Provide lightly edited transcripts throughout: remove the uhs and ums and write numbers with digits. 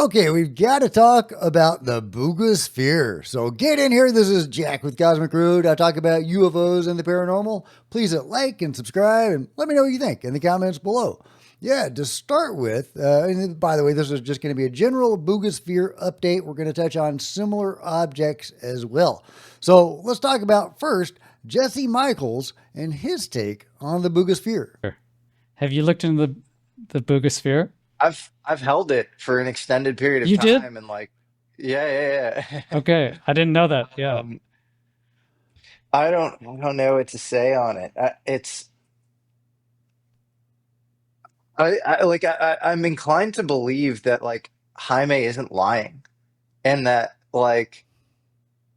Okay, we've got to talk about the BUGA sphere. So get in here. This is Jack with Cosmic Rude. I talk about UFOs and the paranormal. Please hit like and subscribe and let me know what you think in the comments below. Yeah, to start with, and by the way, this is just going to be a general BUGA sphere update. We're going to touch on similar objects as well. So let's talk about first Jesse Michaels and his take on the BUGA sphere. Have you looked into the Bugosphere? I've held it for an extended period of You did? time and yeah. Okay, I didn't know that. Yeah. Um I don't know what to say on it. I'm inclined to believe that like Jaime isn't lying and that like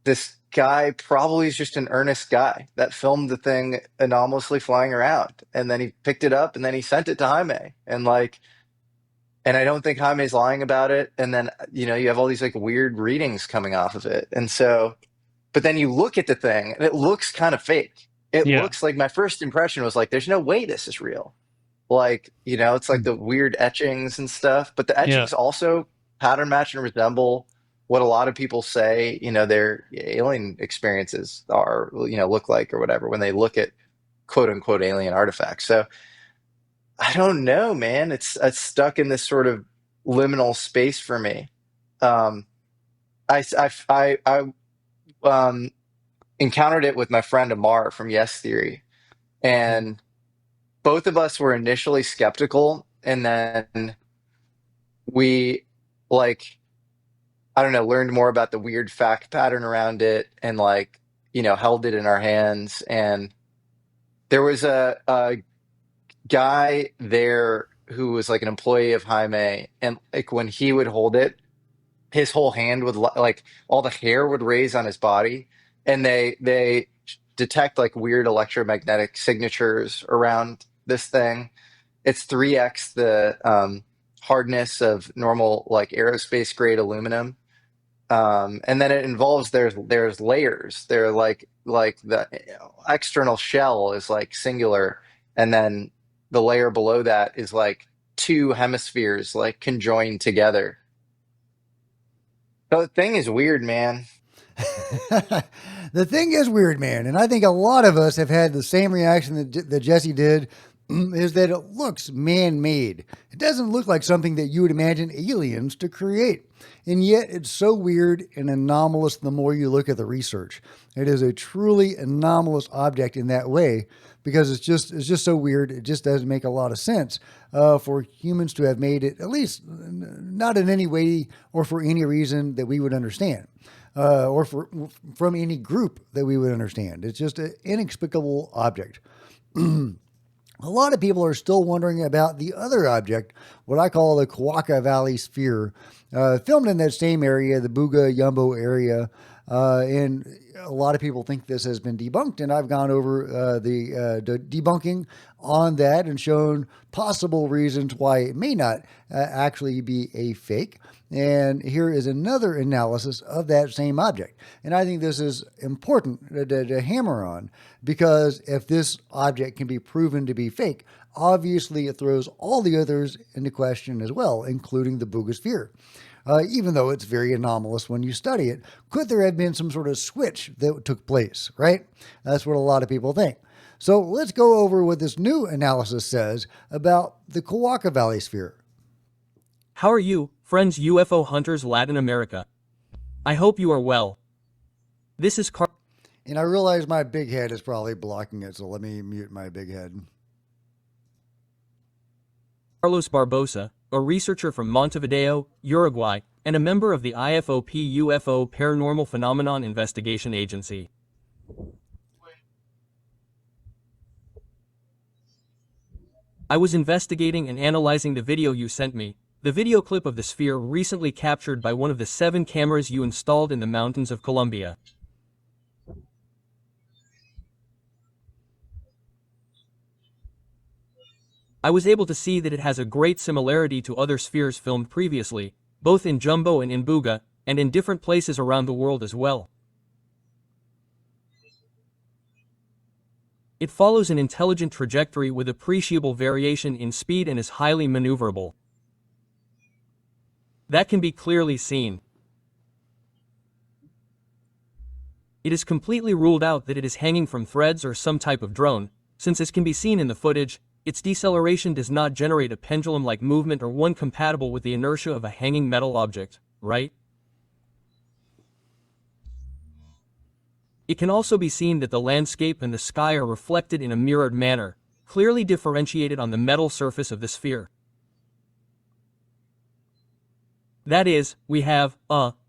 this guy probably is just an earnest guy that filmed the thing anomalously flying around and then he picked it up and then he sent it to Jaime and I don't think Jaime's lying about it. And then, you have all these like weird readings coming off of it. And so, but then you look at the thing and it looks kind of fake. It Yeah. looks like my first impression was like, there's no way this is real. Like, it's like the weird etchings and stuff, but the Yeah. etchings also pattern match and resemble what a lot of people say, their alien experiences are, look like or whatever when they look at quote unquote alien artifacts. So, I don't know, man. It's stuck in this sort of liminal space for me. Um, I encountered it with my friend Amar from Yes Theory, and both of us were initially skeptical, and then we like I don't know, learned more about the weird fact pattern around it, and like held it in our hands, and there was a guy there who was like an employee of Jaime, and like when he would hold it, his whole hand would like all the hair would raise on his body, and they detect like weird electromagnetic signatures around this thing. It's 3x the hardness of normal like aerospace grade aluminum. And then it involves there's layers. They're like the external shell is like singular, and then the layer below that is like two hemispheres like conjoined together. So the thing is weird, man. The thing is weird, man, and I think a lot of us have had the same reaction that Jesse did. Is that it looks man made. It doesn't look like something that you would imagine aliens to create. And yet it's so weird and anomalous the more you look at the research. It is a truly anomalous object in that way because it's just so weird. It just doesn't make a lot of sense for humans to have made it, at least not in any way or for any reason that we would understand. Or from any group that we would understand. It's just an inexplicable object. A lot of people are still wondering about the other object, what I call the Kaka Valley Sphere, filmed in that same area, the Buga Yumbo area. And a lot of people think this has been debunked, and I've gone over the debunking on that and shown possible reasons why it may not actually be a fake. And here is another analysis of that same object. And I think this is important to hammer on because if this object can be proven to be fake, obviously it throws all the others into question as well, including the Buga sphere. Even though it's very anomalous when you study it, could there have been some sort of switch that took place, right? That's what a lot of people think. So let's go over what this new analysis says about the Kawaka Valley sphere. How are you, friends UFO hunters Latin America? I hope you are well. This is And I realize my big head is probably blocking it, so let me mute my big head. Carlos Barbosa, a researcher from Montevideo, Uruguay, and a member of the IFOP UFO Paranormal Phenomenon Investigation Agency. I was investigating and analyzing the video you sent me. The video clip of the sphere recently captured by one of the 7 cameras you installed in the mountains of Colombia. I was able to see that it has a great similarity to other spheres filmed previously, both in Jumbo and in Buga, and in different places around the world as well. It follows an intelligent trajectory with appreciable variation in speed and is highly maneuverable. That can be clearly seen. It is completely ruled out that it is hanging from threads or some type of drone, since as can be seen in the footage, its deceleration does not generate a pendulum-like movement or one compatible with the inertia of a hanging metal object, right? It can also be seen that the landscape and the sky are reflected in a mirrored manner, clearly differentiated on the metal surface of the sphere. That is, we have,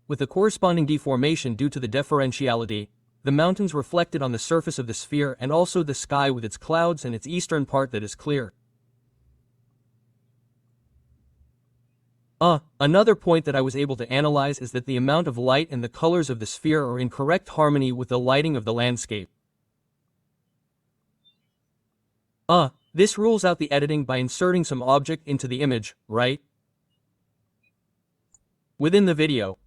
with a corresponding deformation due to the differentiality, the mountains reflected on the surface of the sphere and also the sky with its clouds and its eastern part that is clear. Another point that I was able to analyze is that the amount of light and the colors of the sphere are in correct harmony with the lighting of the landscape. This rules out the editing by inserting some object into the image, right? Within the video.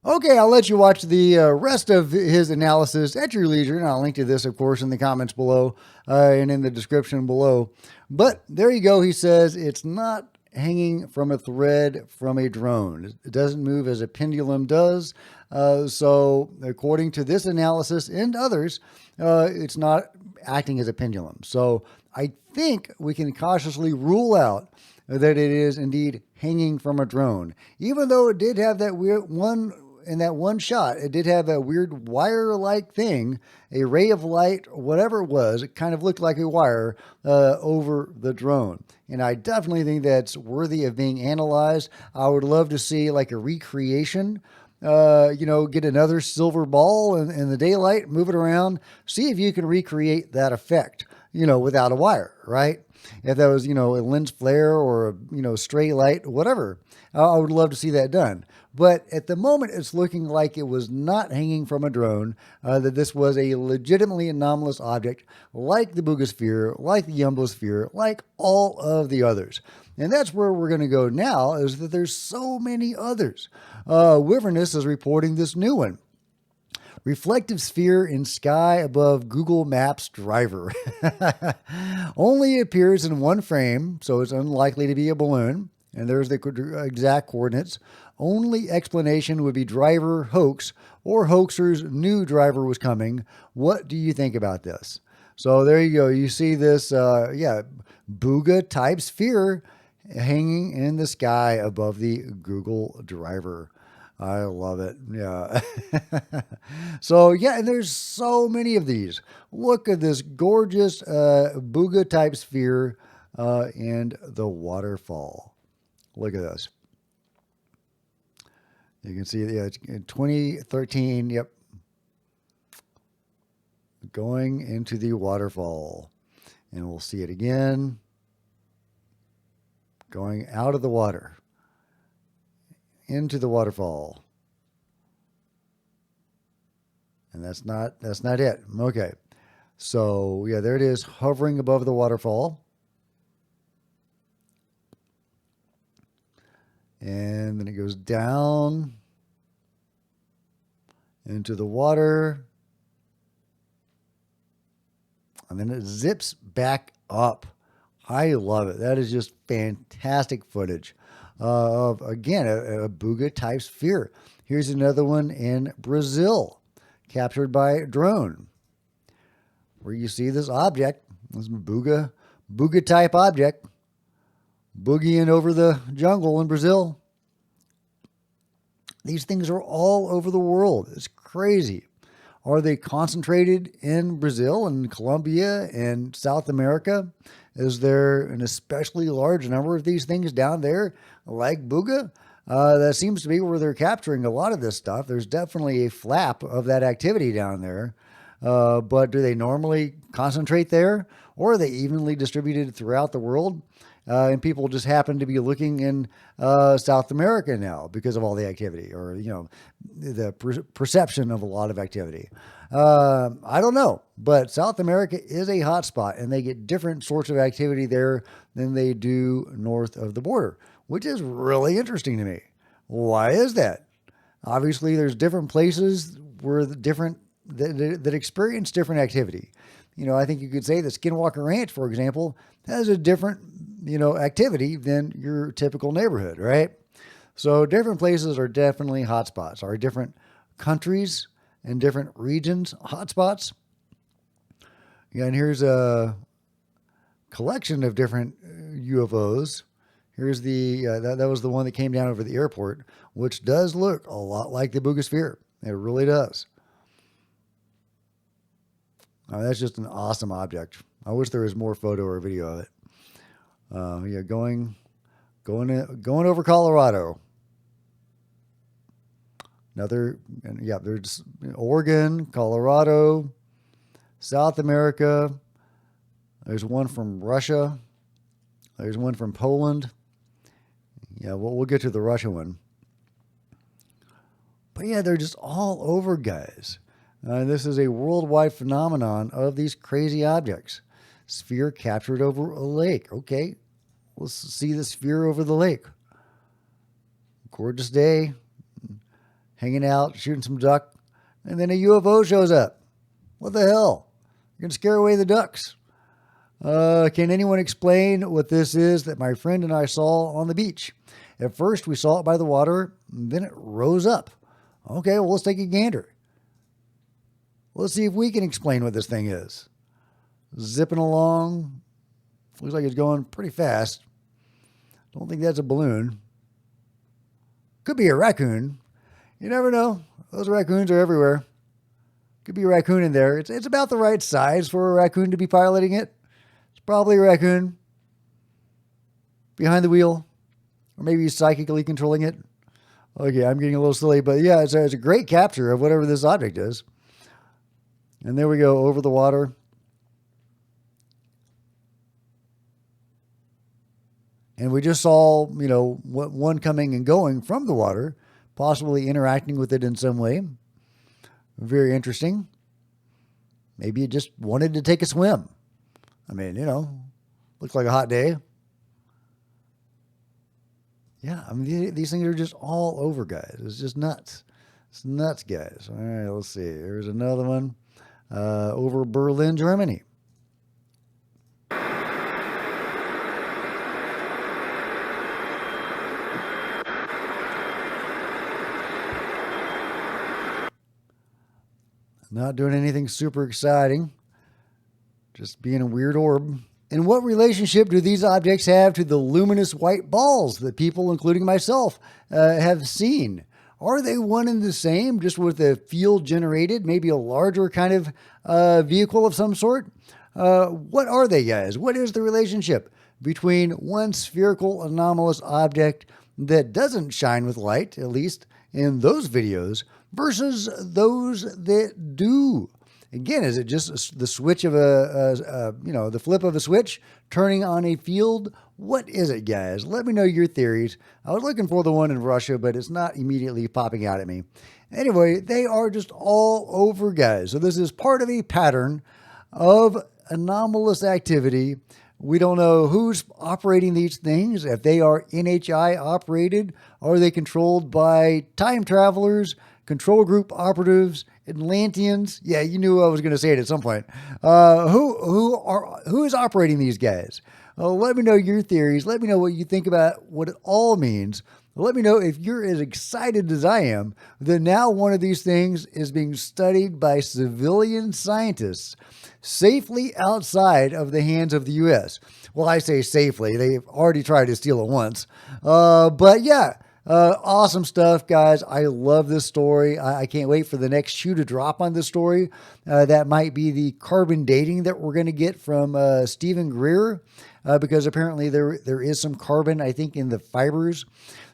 Okay, I'll let you watch the rest of his analysis at your leisure, and I'll link to this, of course, in the comments below and in the description below. But there you go. He says it's not hanging from a thread from a drone. It doesn't move as a pendulum does. So according to this analysis and others, it's not acting as a pendulum. So I think we can cautiously rule out that it is indeed hanging from a drone, even though it did have that weird one. In that one shot, it did have a weird wire-like thing, a ray of light, whatever it was. It kind of looked like a wire over the drone. And I definitely think that's worthy of being analyzed. I would love to see like a recreation, get another silver ball in the daylight, move it around, see if you can recreate that effect, without a wire, right? If that was, a lens flare or a stray light, whatever, I would love to see that done. But at the moment, it's looking like it was not hanging from a drone, that this was a legitimately anomalous object like the BUGA sphere, like the Jumbo sphere, like all of the others. And that's where we're going to go now, is that there's so many others. Wiverness is reporting this new one. Reflective sphere in sky above Google Maps driver. Only appears in one frame, so it's unlikely to be a balloon. And there's the exact coordinates. Only explanation would be driver hoax or hoaxers knew driver was coming. What do you think about this? So there you go. You see this, BUGA type sphere hanging in the sky above the Google driver. I love it. Yeah. So, and there's so many of these. Look at this gorgeous BUGA type sphere and the waterfall. Look at this. You can see, it's in 2013, yep. Going into the waterfall. And we'll see it again. Going out of the water. Into the waterfall. And that's not it. Okay. So, there it is, hovering above the waterfall. And then it goes down into the water. And then it zips back up. I love it. That is just fantastic footage of, again, a BUGA type sphere. Here's another one in Brazil, captured by drone, where you see this object, this BUGA type object, boogieing over the jungle in Brazil. These things are all over the world. It's crazy. Are they concentrated in Brazil and Colombia and South America? Is there an especially large number of these things down there, like BUGA? That seems to be where they're capturing a lot of this stuff. There's definitely a flap of that activity down there. But do they normally concentrate there, or are they evenly distributed throughout the world? And people just happen to be looking in South America now because of all the activity, or the perception of a lot of activity. I don't know, but South America is a hot spot, and they get different sorts of activity there than they do north of the border, which is really interesting to me. Why is that? Obviously, there's different places where that experience different activity. I think you could say that Skinwalker Ranch, for example, has a different, activity than your typical neighborhood, right? So different places are definitely hotspots. Are different countries and different regions hotspots? Yeah, and here's a collection of different UFOs. Here's the that was the one that came down over the airport, which does look a lot like the BUGA sphere. It really does. That's just an awesome object. I wish there was more photo or video of it. Yeah, going over Colorado. Yeah, there's Oregon, Colorado, South America. There's one from Russia. There's one from Poland. Yeah, we'll get to the Russia one. But yeah, they're just all over, guys. This is a worldwide phenomenon of these crazy objects. Sphere captured over a lake. Okay, let's see the sphere over the lake. Gorgeous day, hanging out, shooting some duck, and then a UFO shows up. What the hell? You're going to scare away the ducks. Can anyone explain what this is that my friend and I saw on the beach? At first, we saw it by the water, then it rose up. Okay, well, let's take a gander. Let's see if we can explain what this thing is. Zipping along. Looks like it's going pretty fast. Don't think that's a balloon. Could be a raccoon. You never know. Those raccoons are everywhere. Could be a raccoon in there. It's about the right size for a raccoon to be piloting it. It's probably a raccoon behind the wheel. Or maybe he's psychically controlling it. Okay, I'm getting a little silly, but yeah, it's a great capture of whatever this object is. And there we go, over the water. And we just saw, one coming and going from the water, possibly interacting with it in some way. Very interesting. Maybe it just wanted to take a swim. I mean, looks like a hot day. Yeah, I mean, these things are just all over, guys. It's just nuts. It's nuts, guys. All right, let's see. There's another one over Berlin, Germany. Not doing anything super exciting. Just being a weird orb. And what relationship do these objects have to the luminous white balls that people, including myself, have seen? Are they one and the same, just with a field generated, maybe a larger kind of vehicle of some sort? What are they, guys? What is the relationship between one spherical anomalous object that doesn't shine with light, at least in those videos, versus those that do? Again, is it just the switch of the flip of a switch turning on a field? What is it, guys? Let me know your theories. I was looking for the one in Russia, but it's not immediately popping out at me. Anyway, they are just all over, guys. So this is part of a pattern of anomalous activity. We don't know who's operating these things, if they are NHI operated, or are they controlled by time travelers, control group operatives, Atlanteans. Yeah, you knew I was going to say it at some point. Who is operating these guys? Let me know your theories. Let me know what you think about what it all means. Let me know if you're as excited as I am that now one of these things is being studied by civilian scientists safely outside of the hands of the U.S. Well, I say safely. They've already tried to steal it once. But yeah. Awesome stuff, guys. I love this story. I can't wait for the next shoe to drop on this story. That might be the carbon dating that we're going to get from Stephen Greer, because apparently there is some carbon, I think, in the fibers.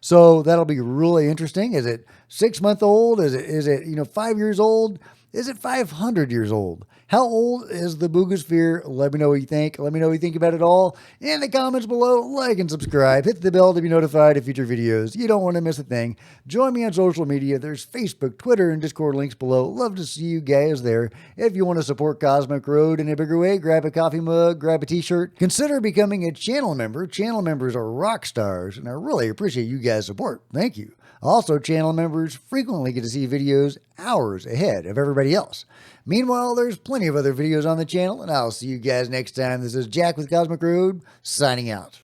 So that'll be really interesting. Is it 6 month old? Is it 5 years old? Is it 500 years old? How old is the BUGA sphere? Let me know what you think. Let me know what you think about it all in the comments below. Like and subscribe. Hit the bell to be notified of future videos. You don't want to miss a thing. Join me on social media. There's Facebook, Twitter, and Discord links below. Love to see you guys there. If you want to support Cosmic Road in a bigger way, grab a coffee mug, grab a t-shirt. Consider becoming a channel member. Channel members are rock stars, and I really appreciate you guys' support. Thank you. Also, channel members frequently get to see videos hours ahead of everybody else. Meanwhile, there's plenty of other videos on the channel, and I'll see you guys next time. This is Jack with Cosmic Road, signing out.